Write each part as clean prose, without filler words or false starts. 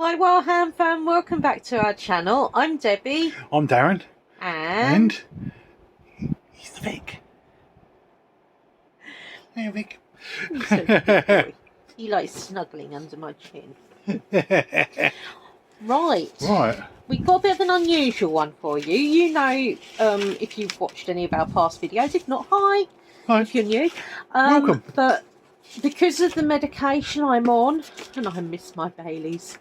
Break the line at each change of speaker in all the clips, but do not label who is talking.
Hi Warham fam, welcome back to our channel. I'm Debbie.
I'm Darren.
And
he's Vic. Hey Vic.
he's a good boy. He likes snuggling under my chin. Right. We've got a bit of an unusual one for you. You know, if you've watched any of our past videos, if not, hi. If you're new.
Welcome.
But because of the medication I'm on, and I miss my Baileys,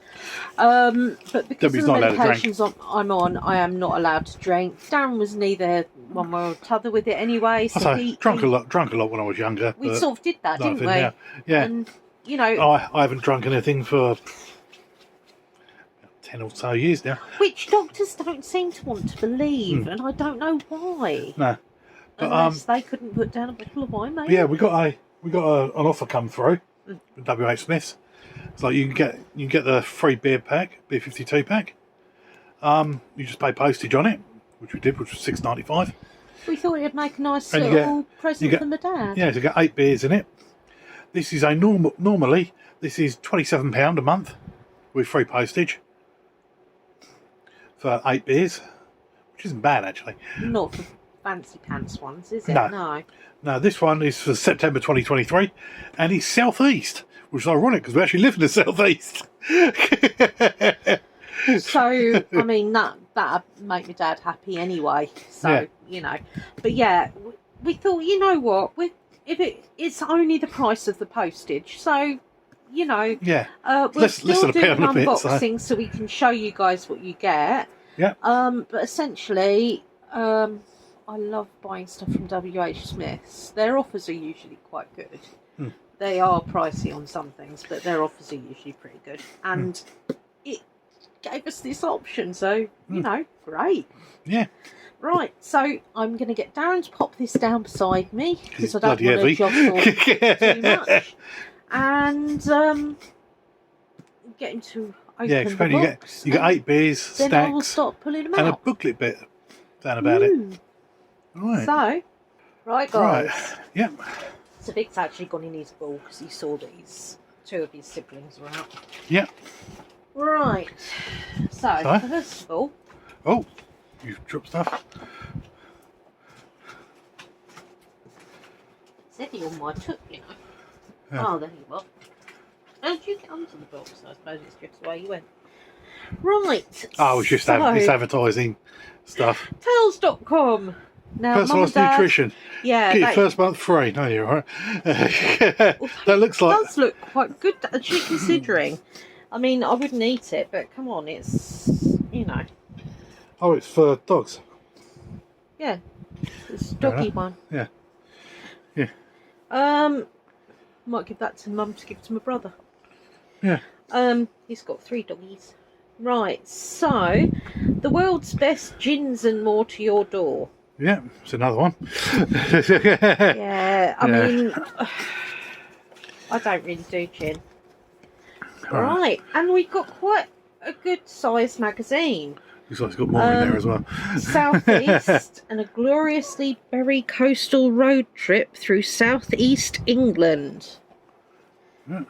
but because
Debbie's
of the
not allowed to
medications I'm on, I am not allowed to drink. Darren was neither one way or t'other with it anyway. So he
drunk a lot when I was younger.
We sort of did that, didn't we?
Now. Yeah.
And you know,
I haven't drunk anything for 10 or so years now.
Which doctors don't seem to want to believe, and I don't know why.
No. But,
unless they couldn't put down a bottle of wine, maybe.
Yeah, we got an offer come through with WHSmith. It's like you can get the free beer 52 pack. You just pay postage on it, which we did, which was $6.95.
We thought it'd make a nice
and
little present for my dad.
Yeah, so you get 8 beers in it. This is normally this is £27 a month with free postage for 8 beers, which isn't bad actually.
Not for fancy pants ones, is it? No.
No, this one is for September 2023, and it's southeast, which is ironic because we actually live in the southeast.
So I mean that'd make my dad happy anyway. So
yeah.
You know, but yeah, we thought, you know what, it's only the price of the postage, so you know,
yeah,
we'll still do an unboxing
so
we can show you guys what you get.
Yeah.
But essentially, I love buying stuff from WHSmith. Their offers are usually quite good. They are pricey on some things, but their offers are usually pretty good. And it gave us this option, so you know, great.
Yeah.
Right, so I'm going to get Darren to pop this down beside me because I don't want to jostle too much. And get him to open the box.
You get 8 beers,
then
stacks,
I will start pulling them out.
And a booklet bit down about it.
Right. So, right guys.
Right. Yep.
So Vic's actually gone in his ball because he saw that two of his siblings were out.
Yep.
Right. So first of all.
Oh, you've dropped stuff.
Said he on my took, you know.
Yeah.
Oh, there you are. How did you get onto the box? I suppose it's just the way you went. Right.
Oh, it's just this advertising stuff.
Tails.com. Now,
personalised nutrition.
Yeah.
Get your first month free. No, you're alright. That looks like.
It does look quite good, actually, considering. I mean, I wouldn't eat it, but come on, it's, you know.
Oh, it's for dogs.
Yeah. It's a doggy one.
Yeah. Yeah.
Might give that to Mum to give to my brother.
Yeah.
He's got 3 doggies. Right, so the world's best gins and more to your door.
Yeah, it's another one.
Yeah, I mean, I don't really do gin. Right, and we've got quite a good sized magazine.
Looks like it's got more in there as well.
Southeast and a gloriously berry coastal road trip through southeast England.
Yeah.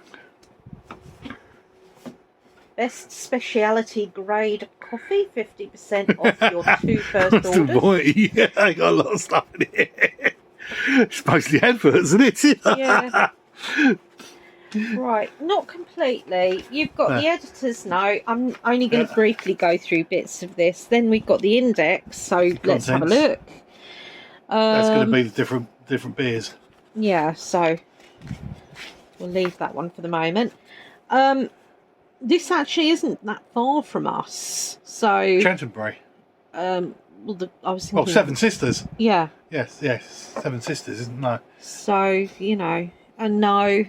Best speciality grade coffee, 50% off your 2 first orders.
Boy, yeah, I got a lot of stuff in here. It's mostly adverts, isn't it?
Yeah. Right, not completely. You've got the editor's note. I'm only going to briefly go through bits of this. Then we've got the index, so let's have a look.
That's going to be the different beers.
Yeah, so we'll leave that one for the moment. This actually isn't that far from us. So
Chantonbury.
I was thinking.
Oh, Seven Sisters.
Yeah.
Yes. Seven Sisters, isn't it?
So, you know, and no,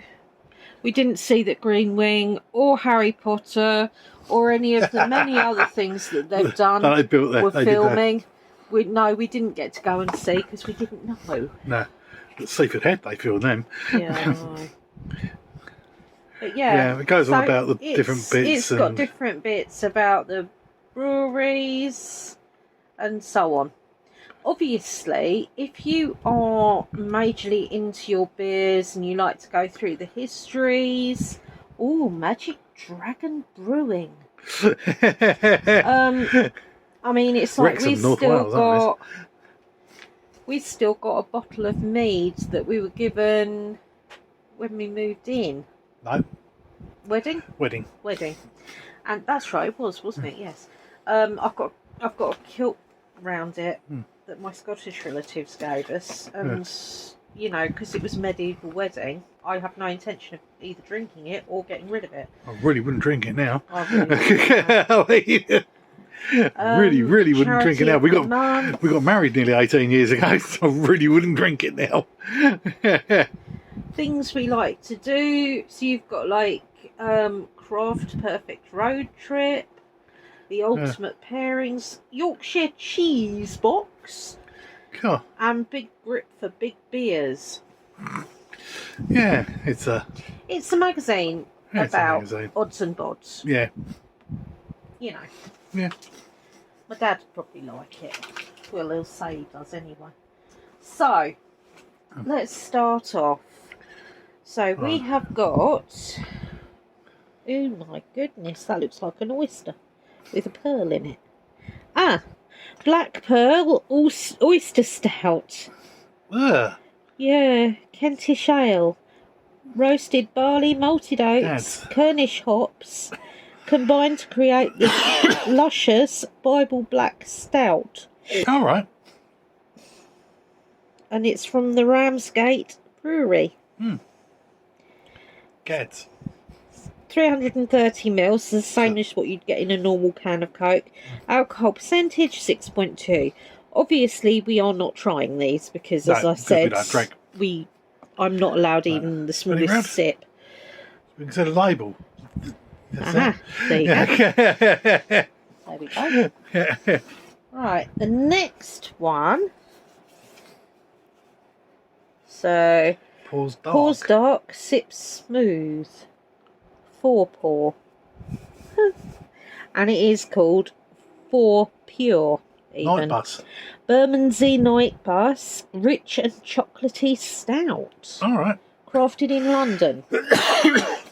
we didn't see that Green Wing or Harry Potter or any of the many other things that they've done
they built there.
were filming. We didn't get to go and see because we didn't know.
No, but Seaford Head, they filmed them.
Yeah. But yeah,
it goes on about the different bits.
It's got different bits about the breweries and so on. Obviously, if you are majorly into your beers and you like to go through the histories, Magic Dragon Brewing. I mean, it's like
Wrexham, North Wales, aren't
we've still got a bottle of mead that we were given when we moved in.
No.
Wedding. And that's right, it was, wasn't it? Yes. I've got a kilt round it that my Scottish relatives gave us, and you know, because it was a medieval wedding, I have no intention of either drinking it or getting rid of it.
I really wouldn't drink it now.
I really wouldn't.
really wouldn't drink it now. We got married nearly 18 years ago, so I really wouldn't drink it now.
Things we like to do. So you've got like Craft Perfect Road Trip, the Ultimate Pairings, Yorkshire Cheese Box, and Big Grip for Big Beers.
Yeah, it's a
magazine about odds and bods.
Yeah.
You know.
Yeah.
My dad would probably like it. Well, he'll say he does anyway. So, let's start off. So, we have got... Oh my goodness, that looks like an oyster with a pearl in it. Black Pearl Oyster Stout. Yeah, Kentish Ale. Roasted barley, malted oats, Cornish hops, combined to create this luscious Bible Black Stout.
All right.
And it's from the Ramsgate Brewery.
Gets
330ml, the same as what you'd get in a normal can of Coke. Alcohol percentage 6.2. Obviously, we are not trying these because, as I said, I'm not allowed even the smallest sip.
We can set a label.
There you go. There we go. Right, the next one. So, pours dark, sips smooth. 4-pour. And it is called 4 Pure. Even.
Night Bus.
Bermondsey Night Bus, rich and chocolatey stout.
All right.
Crafted in London.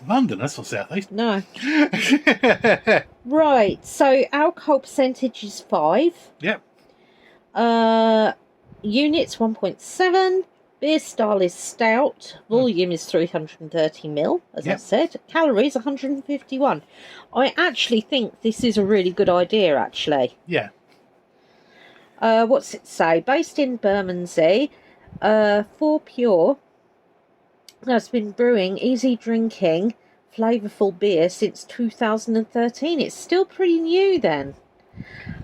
London, that's not South East.
No. Right, so alcohol percentage is 5.
Yep.
Units 1.7. Beer style is stout. Volume is 330ml, as I said. Calories 151. I actually think this is a really good idea, actually.
Yeah.
What's it say? Based in Bermondsey, 4 Pure has been brewing easy drinking, flavourful beer since 2013. It's still pretty new then.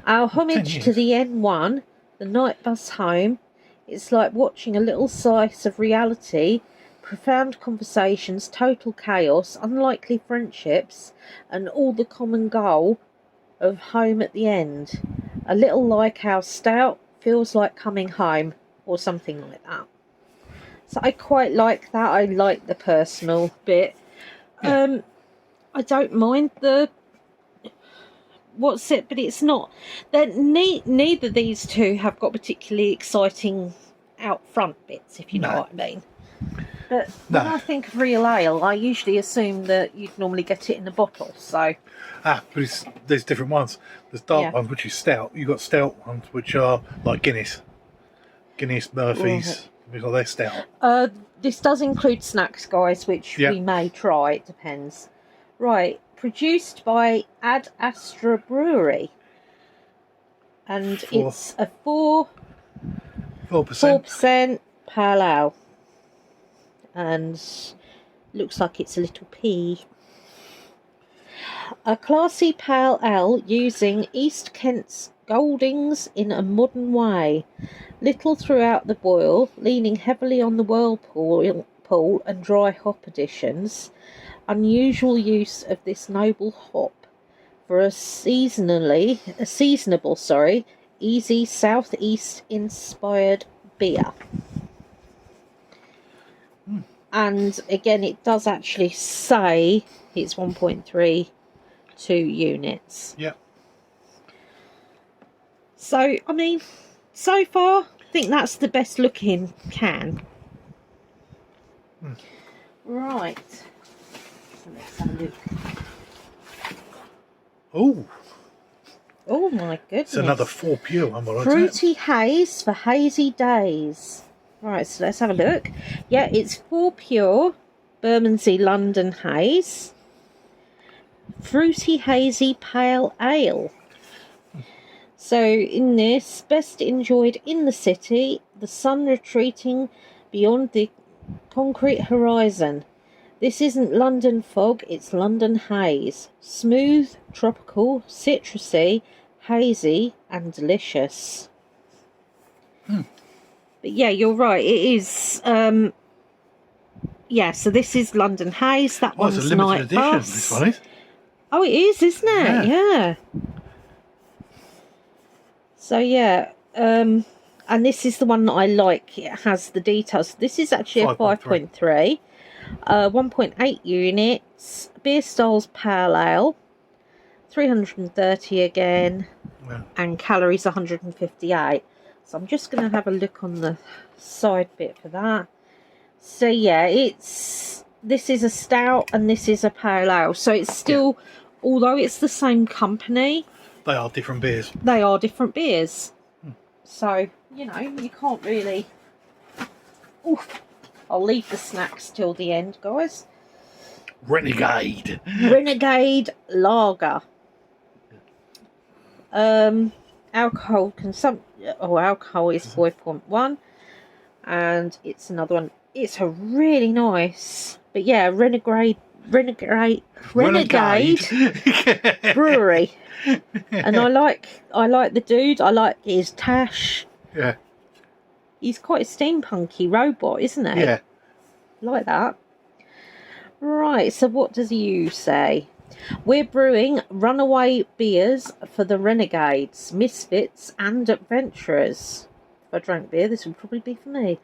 Our homage to the N1, the night bus home. It's like watching a little slice of reality, profound conversations, total chaos, unlikely friendships, and all the common goal of home at the end. A little like how stout feels like coming home, or something like that. So I quite like that. I like the personal bit. I don't mind the but it's not. Neither of these two have got particularly exciting out front bits, if you know what I mean. But when I think of real ale, I usually assume that you'd normally get it in a bottle. So
but there's different ones. There's dark ones, which is stout. You've got stout ones, which are like Guinness, Murphy's. Because they're stout.
This does include snacks, guys, which we may try. It depends. Right. Produced by Ad Astra Brewery, and it's a 4% pale ale, and looks like it's a little pea. A classy pale ale using East Kent's Goldings in a modern way. Little throughout the boil, leaning heavily on the whirlpool and dry hop additions. Unusual use of this noble hop for a seasonable, easy southeast inspired beer. And again, it does actually say it's 1.32 units.
Yep.
So, I mean, so far, I think that's the best looking can. Right. So let's have a look.
Oh,
Oh my goodness.
it's another 4 pure one. Well,
Fruity haze for hazy days. Right, so let's have a look. Yeah, it's 4 pure Bermondsey London haze. Fruity hazy pale ale. So in this, best enjoyed in the city, the sun retreating beyond the concrete horizon. This isn't London fog, it's London haze. Smooth, tropical, citrusy, hazy and delicious. But yeah, you're right, it is yeah, so this is London haze. That one's
it's a limited
night
edition,
bus.
this one is.
Oh, it is, isn't it? Yeah. So yeah, and this is the one that I like. It has the details. This is actually a 5.3, 1.8 units, beer styles pale ale, 330 again, and calories 158. So I'm just going to have a look on the side bit for that. So yeah, this is a stout and this is a pale ale. So it's still, although it's the same company,
they are different beers.
They are different beers. So, you know, you can't really... Oof. I'll leave the snacks till the end, guys.
Renegade.
Renegade Lager. Alcohol consumption... Oh, alcohol is 4.1. And it's another one. It's a really nice... But yeah, Renegade Brewery. And I like the dude. I like his tash.
Yeah.
He's quite a steampunky robot, isn't he?
Yeah.
Like that. Right, so what does you say? We're brewing runaway beers for the renegades, misfits and adventurers. If I drank beer, this would probably be for me.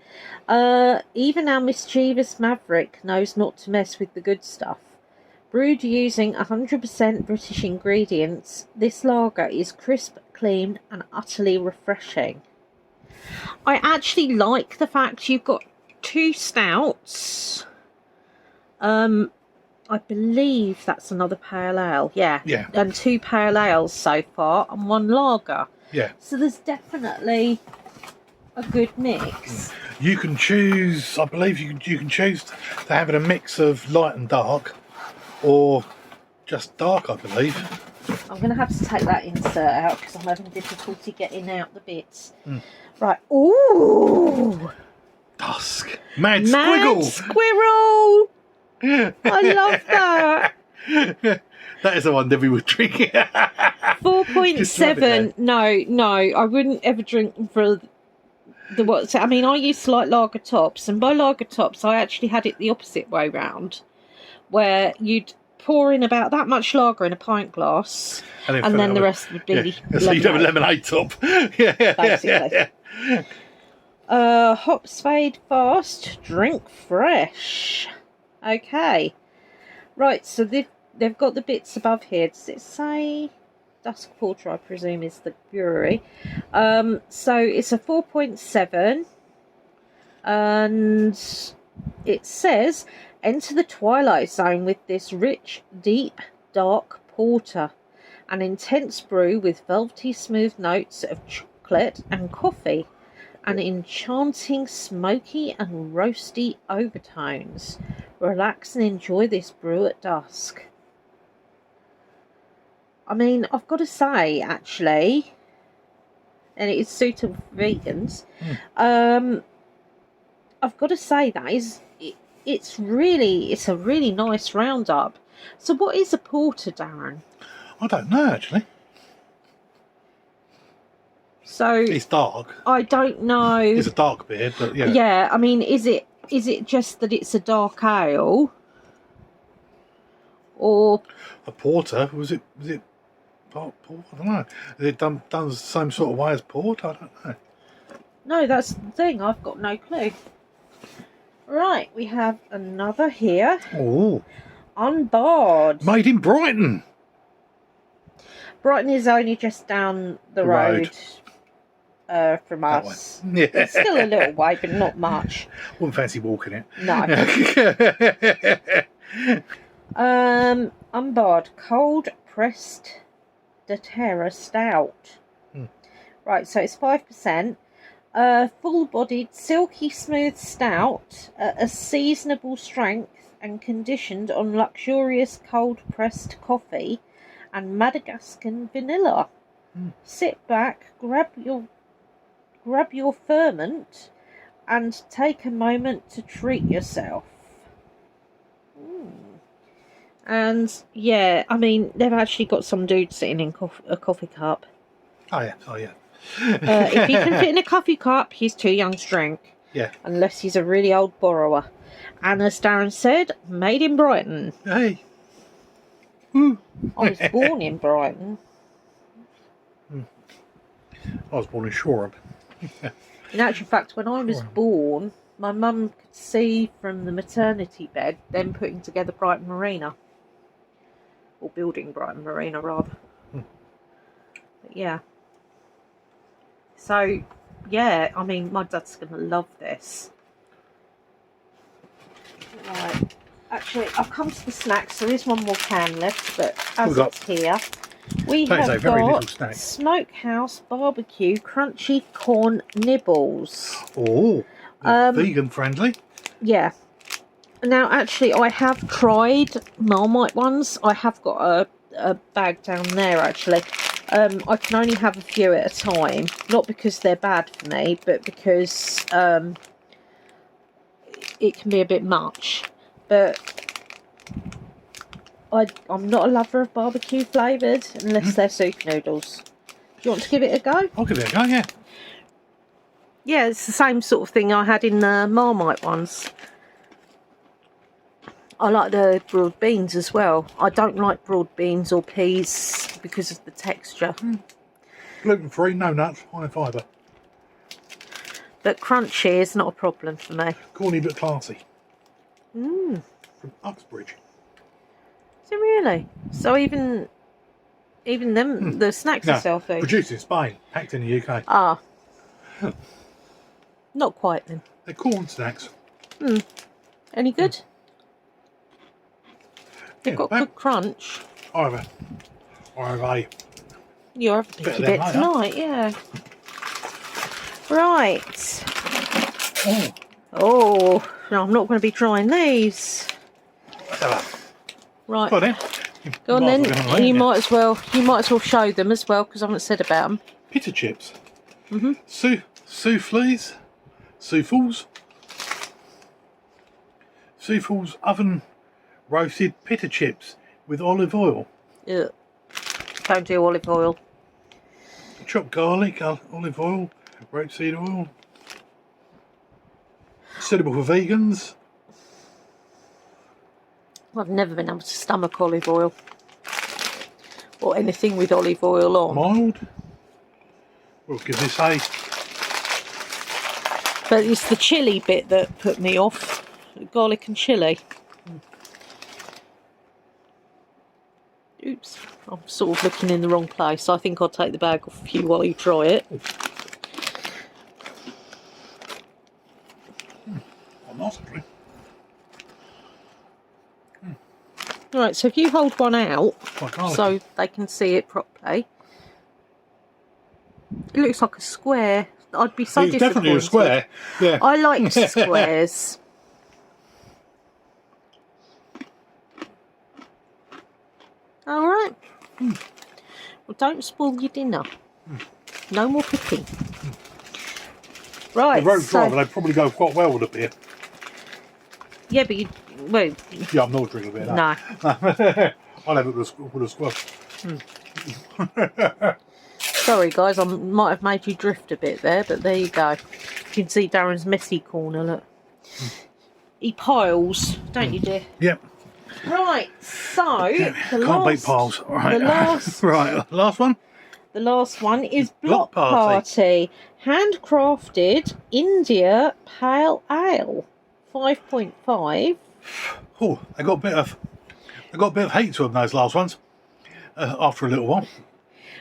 Even our mischievous maverick knows not to mess with the good stuff. Brewed using 100% British ingredients, this lager is crisp, clean and utterly refreshing. I actually like the fact you've got 2 stouts. I believe that's another pale ale. Yeah. And 2 pale ales so far and 1 lager.
Yeah.
So there's definitely a good mix.
You can choose, I believe you can choose to have it a mix of light and dark. Or just dark, I believe.
I'm going to have to take that insert out because I'm having difficulty getting out the bits. Right. Ooh!
Dusk. Mad Squiggle!
Squirrel! I love that!
That is the one Debbie would drink.
4.7. No, I wouldn't ever drink for the what. I mean, I used to like lager tops, and by lager tops, I actually had it the opposite way round. Where you'd pour in about that much lager in a pint glass, and then the rest would be
so you'd have a lemonade top.
Basically. Hops fade fast, drink fresh. Okay, right. So they've got the bits above here. Does it say Dusk Porter? I presume is the brewery. So it's a 4.7, and it says. Enter the twilight zone with this rich, deep, dark porter. An intense brew with velvety smooth notes of chocolate and coffee. An enchanting smoky and roasty overtones. Relax and enjoy this brew at dusk. I mean, I've got to say, actually, and it is suitable for vegans, I've got to say that it's a really nice roundup. So what is a porter, Darren?
I don't know, actually.
So
it's dark.
I don't know.
It's a dark beer, but yeah.
Yeah, I mean, is it just that it's a dark ale? Or
a porter? Was it port? I don't know. Is it done the same sort of way as port? I don't know.
No, that's the thing. I've got no clue. Right, we have another here.
Oh.
Unbarred.
Made in Brighton.
Brighton is only just down the road from us.
Yeah.
It's still a little way, but not much.
Wouldn't fancy walking it.
No. Unbarred. Cold pressed de Terra Stout.
Hmm.
Right, so it's 5%. Full-bodied, silky smooth stout, a seasonable strength and conditioned on luxurious cold-pressed coffee and Madagascan vanilla. Sit back, grab your ferment, and take a moment to treat yourself. And yeah, I mean, they've actually got some dude sitting in a coffee cup.
Oh yeah.
If he can fit in a coffee cup, he's too young to drink.
Yeah.
Unless he's a really old borrower. And as Darren said, made in Brighton.
Hey. Woo.
I was born in Brighton.
I was born in Shoreham.
In actual fact, when I was born, my mum could see from the maternity bed them putting together Brighton Marina. Or building Brighton Marina, rather. But yeah. So, yeah, I mean, my dad's going to love this. Right. Actually, I've come to the snacks. There is one more can left, but as it's here, we have got Smokehouse Barbecue Crunchy Corn Nibbles.
Oh, vegan friendly.
Yeah. Now, actually, I have tried Marmite ones. I have got a bag down there, actually. I can only have a few at a time. Not because they're bad for me, but because it can be a bit much. But I'm not a lover of barbecue flavoured unless they're soup noodles. Do you want to give it a go?
I'll give it a go, yeah.
Yeah, it's the same sort of thing I had in the Marmite ones. I like the broad beans as well. I don't like broad beans or peas because of the texture.
Gluten-free, no nuts, high in fibre.
But crunchy is not a problem for me.
Corny but classy. From Uxbridge.
Is it really? So even them, the snacks are self-food?
Produced in Spain, packed in the UK.
Ah. Not quite then.
They're corn snacks.
Any good? They've
Yeah,
got good crunch.
You're
having a picky bit tonight, yeah. Right. Oh, no, I'm not going to be trying these. Right. Go on then. You might as well show them as well because I haven't said about them.
Pita chips. Souffles. Souffles oven roasted pita chips with olive oil.
Yeah. Don't do olive oil.
Chopped garlic, olive oil, rapeseed oil. Suitable for vegans.
I've never been able to stomach olive oil. Or anything with olive oil on.
Mild. We'll give this a...
But it's the chilli bit that put me off. Garlic and chilli. Oops. I'm sort of looking in the wrong place. I think I'll take the bag off of you while you try it.
Nice, actually.
Right, so if you hold one out so they can see it properly. It looks like a square. I'd be so disappointed. It's
definitely a square. Yeah.
I like squares. All right. Well, don't spoil your dinner. No more cooking. Right.
The road driver, they probably go quite well with a beer.
Yeah, but
yeah, I'm not drinking a beer.
No.
I'll have it with a squash.
Sorry, guys, I might have made you drift a bit there, but there you go. You can see Darren's messy corner. Look, he piles, don't you, dear?
Yep.
Right, so
can't beat piles. Right, last one.
The last one is Block Party, handcrafted India Pale Ale, 5.5.
Oh, I got a bit of hate to them, those last ones. After a little while.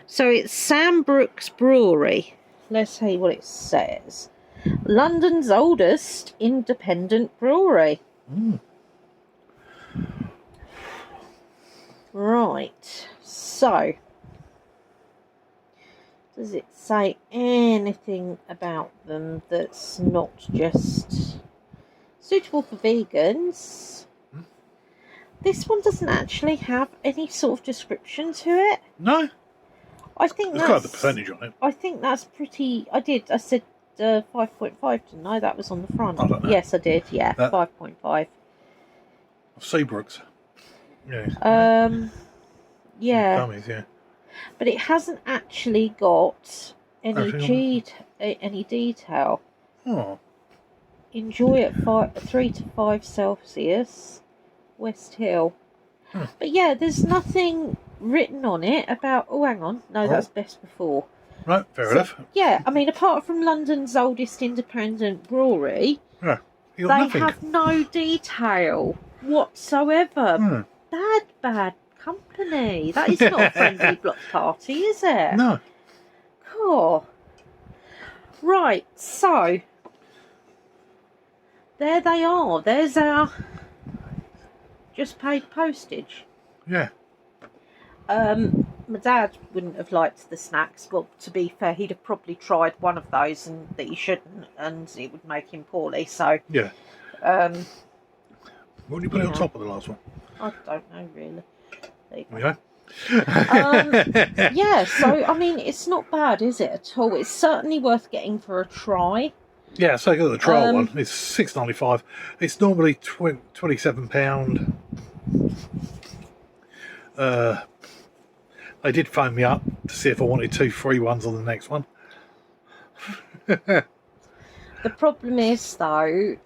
So
it's Sam Brooks Brewery. Let's see what it says. London's oldest independent brewery. Right, so Does it say anything about them that's not just suitable for vegans? This one doesn't actually have any sort of description to it.
No.
I think
It's got the percentage on it.
I think that's pretty. I said 5.5, didn't I? That was on the front.
I don't know.
Yes, I did. Yeah, 5.5.
Seabrooks. Yeah.
Yeah.
Dummies, yeah.
But it hasn't actually got any any detail.
Oh.
Enjoy at 3 to 5 Celsius, West Hill. But yeah, there's nothing written on it about. Oh, hang on. No, that's best before.
Right, fair enough.
Yeah, I mean, apart from London's oldest independent brewery,
they
have no detail whatsoever. Bad company. That is not a friendly block party, is it?
No.
Cool. Right, so there they are. There's our just paid postage.
Yeah.
My dad wouldn't have liked the snacks, but to be fair, he'd have probably tried one of those and that he shouldn't, and it would make him poorly. So
yeah. What did you put on top of the last one?
I don't know really. There you go.
Yeah.
Yeah, so I mean, it's not bad, is it at all? It's certainly worth getting for a try.
Yeah, so I got the trial one. It's $6.95. It's normally £27. They did phone me up to see if I wanted 2 free ones on the next one.
The problem is, though,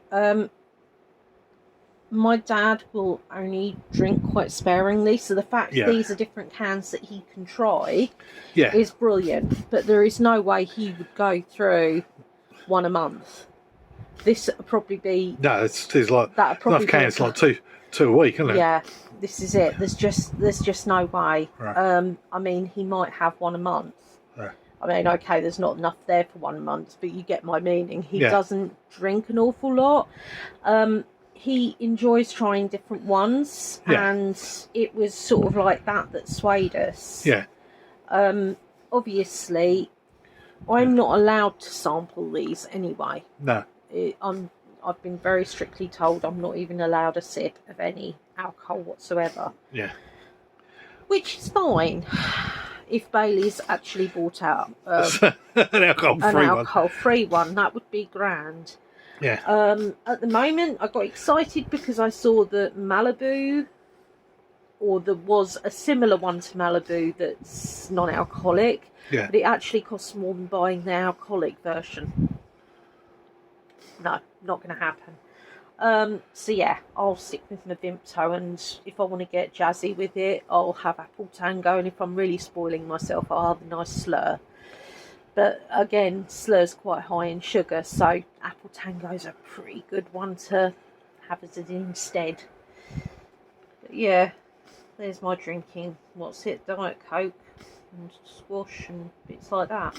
my dad will only drink quite sparingly, so the fact these are different cans that he can try is brilliant. But there is no way he would go through one a month. This would probably be...
No, it's like enough cans, like two a week, isn't it?
Yeah, this is it. There's just no way.
Right.
I mean, he might have one a month.
Right.
I mean, okay, there's not enough there for 1 month, but you get my meaning. He doesn't drink an awful lot. He enjoys trying different ones, and it was sort of like that swayed us.
Yeah.
Obviously, I'm not allowed to sample these anyway.
No.
I've been very strictly told I'm not even allowed a sip of any alcohol whatsoever.
Yeah.
Which is fine. If Bailey's actually brought out
an
alcohol-free one, that would be grand.
Yeah.
At the moment, I got excited because I saw that Malibu, or there was a similar one to Malibu that's non-alcoholic, but it actually costs more than buying the alcoholic version. No, not going to happen. So yeah, I'll stick with my Vimto, and if I want to get jazzy with it, I'll have Apple Tango, and if I'm really spoiling myself, I'll have a nice slur. But again, slur's quite high in sugar, so Apple Tango's a pretty good one to have as it instead. But yeah, there's my drinking. What's it? Diet Coke and squash and bits like that.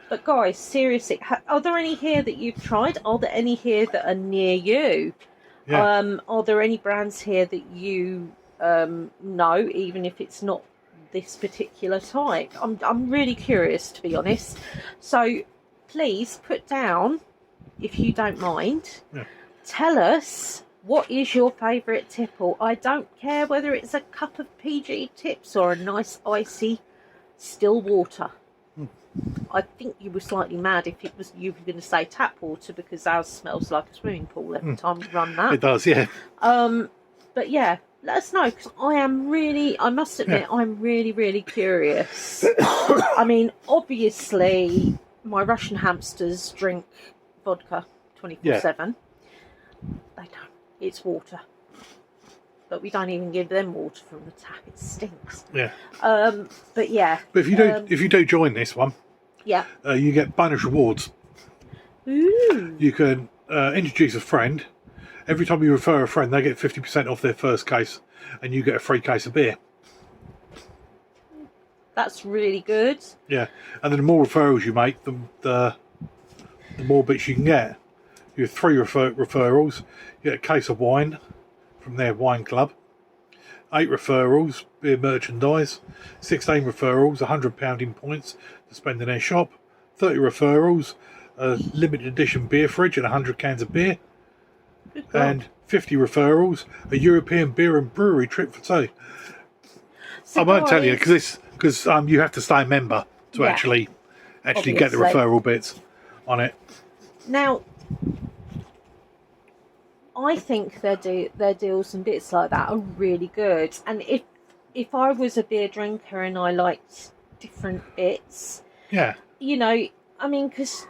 But guys, seriously, are there any here that you've tried? Are there any here that are near you? Yeah. Are there any brands here that you know, even if it's not this particular type? I'm really curious, to be honest. So please put down, if you don't mind, tell us, what is your favourite tipple? I don't care whether it's a cup of PG Tips or a nice icy still water. I think you were slightly mad if it was you were going to say tap water, because ours smells like a swimming pool every time we run that.
It does, yeah.
But yeah, let us know, because I must admit, I'm really curious. I mean, obviously, my Russian hamsters drink vodka 24/7. They don't. It's water. But we don't even give them water from the tap. It stinks.
Yeah.
But yeah.
But if you do join this one, you get bonus rewards.
Ooh.
You can introduce a friend. Every time you refer a friend, they get 50% off their first case, and you get a free case of beer.
That's really good.
Yeah, and then the more referrals you make, the more bits you can get. You have 3 referrals. You get a case of wine from their wine club. 8 referrals, beer merchandise, 16 referrals, £100 in points to spend in their shop, 30 referrals, a limited edition beer fridge and 100 cans of beer, and 50 referrals, a European beer and brewery trip for two.
So
I won't tell you
guys,
because you have to stay a member to
Yeah.
actually get the
Obviously.
referral bits on it.
Now, I think their deals and bits like that are really good. And if I was a beer drinker and I liked different bits,
Yeah,
you know, I mean, because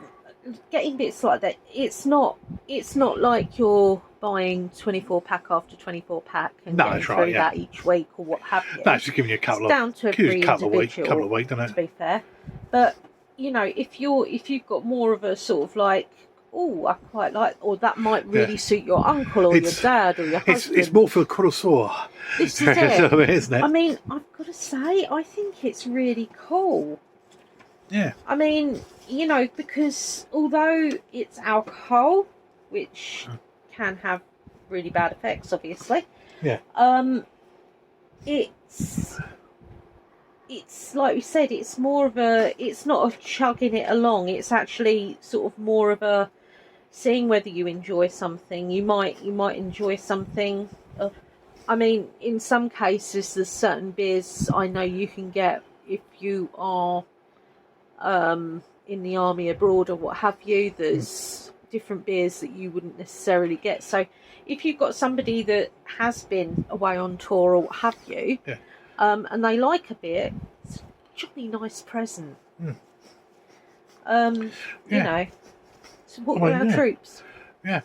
getting bits like that, it's not like you're buying 24-pack after 24-pack and
No,
getting
that's right,
through
yeah.
that each week or what have you.
no, it's just giving you a couple
It's down to every
couple of weeks,
individual,
doesn't
to
it?
be fair. But you know, if you've got more of a sort of like, oh, I quite like, or that might really suit your uncle or your dad or your husband.
It's more for the connoisseur.
This is it.
Isn't it?
I mean, I've got to say, I think it's really cool.
Yeah.
I mean, you know, because although it's alcohol, which can have really bad effects, obviously.
Yeah.
It's like we said, it's more of a, it's not a chugging it along. It's actually sort of more of a seeing whether you enjoy something. You might enjoy something. I mean, in some cases, there's certain beers I know you can get if you are in the army abroad or what have you. There's different beers that you wouldn't necessarily get. So if you've got somebody that has been away on tour or what have you, and they like a beer, it's a jolly nice present. You know, support our troops.
Yeah.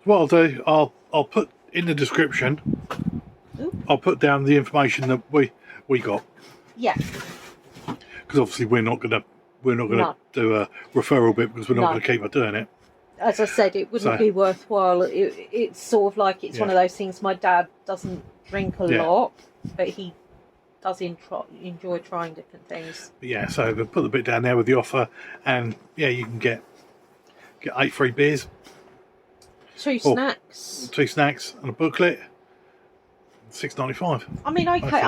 What I'll do, I'll put in the description.
Ooh.
I'll put down the information that we got.
Yeah.
Because obviously we're not gonna do a referral bit because we're not gonna keep on doing it.
As I said, it wouldn't be worthwhile. It's sort of like it's one of those things. My dad doesn't drink a lot, but he does enjoy trying different things.
But yeah, so we'll put the bit down there with the offer, and yeah, you can get 8 free beers,
2 snacks,
2 snacks, and a booklet. £6.95.
I mean, okay.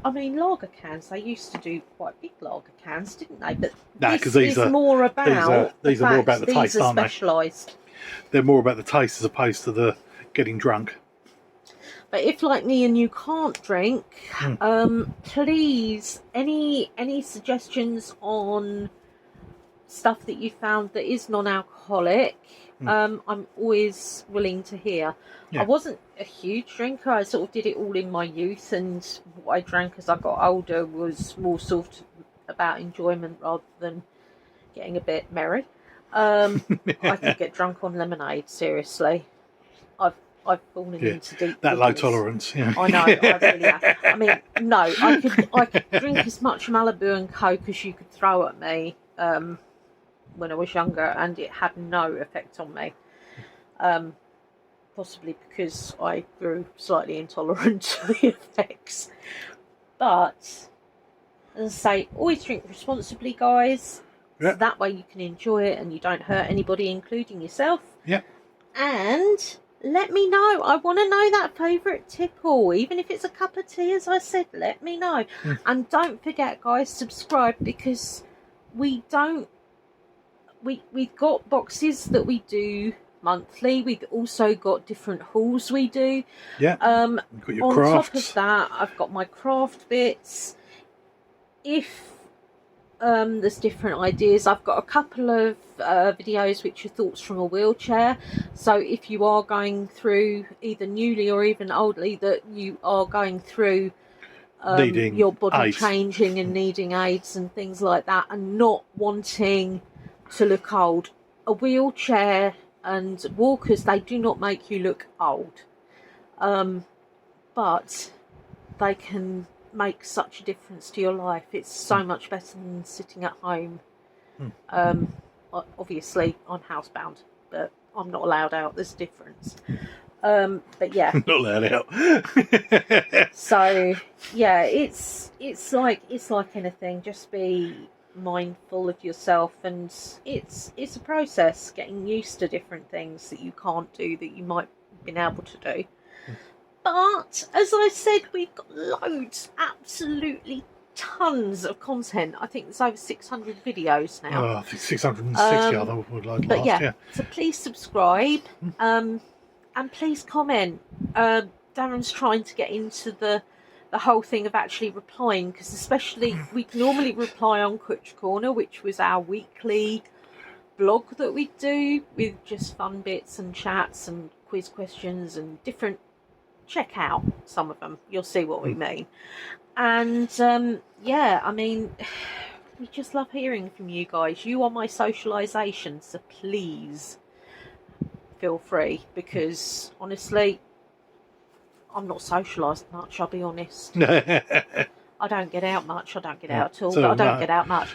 I mean, lager cans. They used to do quite big lager cans, didn't they? But these are more about
these are more about the taste, aren't they?
Specialised.
They're more about the taste as opposed to the getting drunk.
But if, like me, and you can't drink, please, any suggestions on stuff that you found that is non-alcoholic, I'm always willing to hear. I wasn't a huge drinker. I sort of did it all in my youth, and what I drank as I got older was more sort of about enjoyment rather than getting a bit merry. I could get drunk on lemonade, seriously. I've fallen into deep
that low
waters.
tolerance. Yeah.
I know, I really have. I mean, no, I could drink as much Malibu and Coke as you could throw at me when I was younger, and it had no effect on me. Possibly because I grew slightly intolerant to the effects. But, as I say, always drink responsibly, guys.
Yeah.
So that way you can enjoy it and you don't hurt anybody, including yourself.
Yeah.
And let me know. I want to know that favourite tipple. Even if it's a cup of tea, as I said, let me know. And don't forget, guys, subscribe, because we've got boxes that we do monthly. We've also got different hauls we do.
Yeah. You've got your
on
crafts.
top of that, I've got my craft bits. If there's different ideas, I've got a couple of videos which are thoughts from a wheelchair. So if you are going through, either newly or even oldly, that you are going through your body
aids.
changing and needing aids and things like that, and not wanting to look old, a wheelchair and walkers, they do not make you look old, but they can make such a difference to your life. It's so much better than sitting at home. Obviously I'm housebound, but I'm not allowed out. There's a difference. But yeah,
Not allowed out.
so yeah, it's like anything. Just be mindful of yourself, and it's a process getting used to different things that you can't do that you might have been able to do. But as I said, we've got loads, absolutely tons of content. I think there's over 600 videos now.
I think 660 I thought would like
But
last. Yeah.
So please subscribe, and please comment. Darren's trying to get into the whole thing of actually replying, because especially we normally reply on Kutch Corner, which was our weekly blog that we do with just fun bits and chats and quiz questions and different. Check out some of them, you'll see what we mean. And yeah, I mean, we just love hearing from you guys. You are my socialisation, so please feel free, because honestly, I'm not socialised much, I'll be honest. I don't get out much, I don't get out at all, but I don't get out much.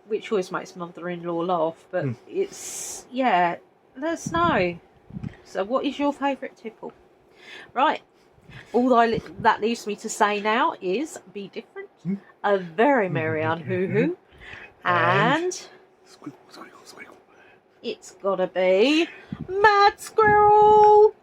Which always makes mother-in-law laugh, but it's, yeah, let us know. So what is your favourite tipple? Right, all that leaves me to say now is be different, a very merry hoo-hoo, and
Squiggle, squiggle, squiggle.
It's gotta be Mad Squirrel!